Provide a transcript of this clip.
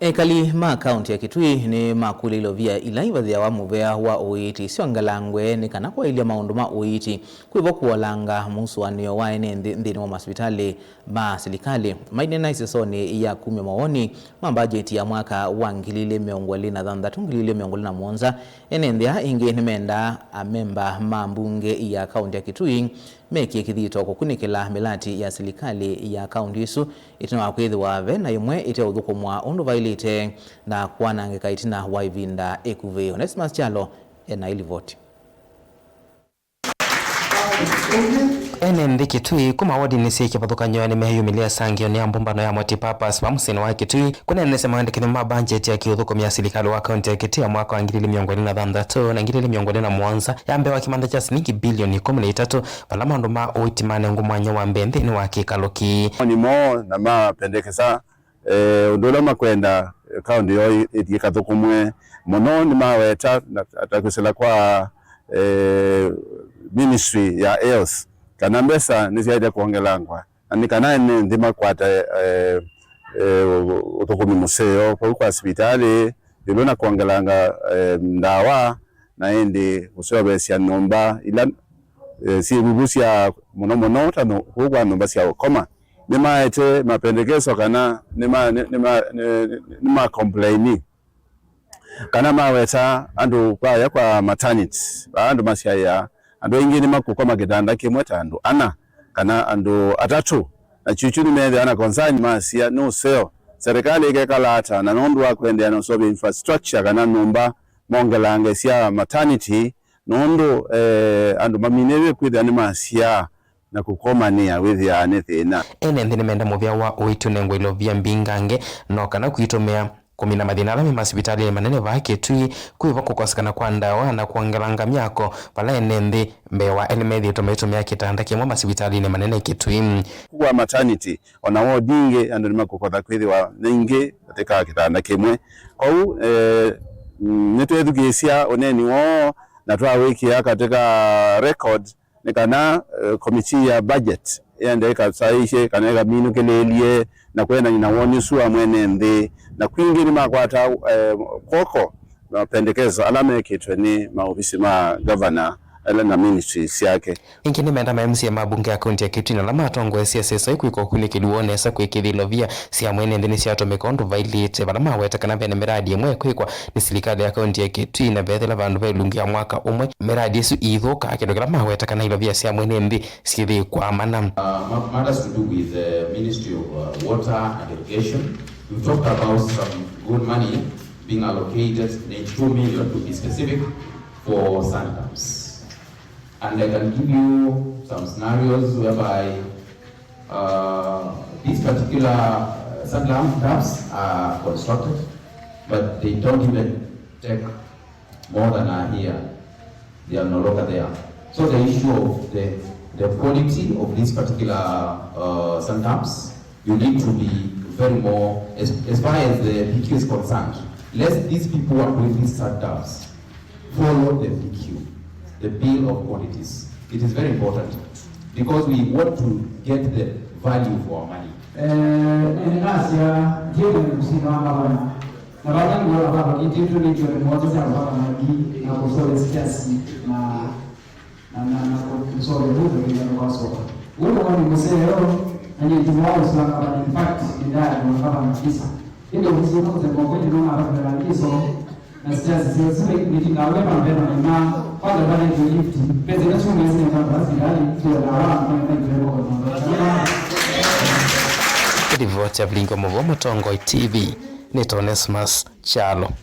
Ekali ma kaunti ya Kitui ni makulilo vya ilaiva vya wamu vya wa uiti sio ngalangwe ni kana kwa ilia maundu ma uiti kuivo kuwalanga musuanio wa ene ndini wa masipitali ma silikali maine na isesoni ya 10 maoni ma bajeti ya mwaka wa ngilile miongoli na dhandatu ngilile miongoli na mwonza ene ndia ingi nimenda memba ma mbunge ya kaunti ya Kitui meki kithito kukunikila milati ya silikali ya kaunti isu itina kwithwa ve na imwe ite uthukumwa undu vailite na kwanangika itina wa ivinda ekuve Onesimus Chalo ena ilivoti ene ndi Kitui kuma wadi nisi kipathukanyo ni mehiyumilia sangio ni ambumbano ya multipurpose wa musini wa Kitui kuna nesema ndikini mabudget ya kiuthukumia silikali wa kaunti ya Kitui ya mwaka wa 2023 na 2024 yambe wa kimanda cha shilingi bilioni 13 pala maundu ma uitimane ngumwanya wa mbe nthini wa kikaluki ni mo na mapendekeza undola makwenda kaunti yo ikathukumwe muno ni maweta atakusela kwa Ministry ya Health kana mbesa niziaida kuongelangwa anikana ndima kwata uthukumi museo kwa hospitali bilona kuongelanga ndawa na indi museo besia nomba ila si bubusia muno tano kwa nomba sia koma nima ete mapendekezo kana nima complaini kana maweta andu kwa maternity andu masia ando ingini makukoma kitanda kimwe tandu ana kana ando atatu na chuchuni mende ana concern masia no seo serikali ikekalata na nondu wakwendea no sobe infrastructure kana nomba mongelange sia maternity nondu ando maminewe kwithia ni masia na kukomania withia nethina ene ndini menda muvya wa uitunengwa ilo vya mbingange no kana kuitomea kumina madhinala mi masipitali manene va Kitui kuiva kukosekana kwa ndawa na kuangalanga myako pala enendi mbewa elemethi tumetumia kitanda kimwe masipitali ni manene Kitui kwa maternity ona wodinge ando nimakukotha kwithiwa ningi katika kitanda kimwe kou nitwethukiisia oneni wo na twawikia katika record nikana komiti ya budget yende ikasaishe kana ikaminukilelie na kwenda ninawoni suwa mwene nthi na kwingi ni makwata koko mapendekezo alame kitwe ni maofisi ma governor na ministries yake ingini menda MC ya mabunge ya kaunti ya Kitui na lama atongo SSS kuiko kunikiliwone sa kwikithilo vya sia mwene ndini sia tomekondu vailite balama weta kana vene miradi yemwe kwikwa ni silikali ya kaunti ya Kitui na bethela vandu vailungi ya mwaka umwe miradi isu ithuka akindo kila maweta kana ilo vya sia mwene ndi sithi kwa mana matters to do with the Ministry of Water and Irrigation. We've talked about some good money being allocated, 2 million to be specific, for sand dams. And I can give you some scenarios whereby these particular sand dams are constructed, but they don't even take more than a year. They are no longer there. So the issue of the quality of these particular sand dams, you need to be very more, as far as the PQ is concerned, let these people who are doing these sand dams follow the PQ. The bill of quantities. It is very important because we want to get the value for our money. Ripoti ya Blingo Mogo Motongo TV ni Onesimus Chalo.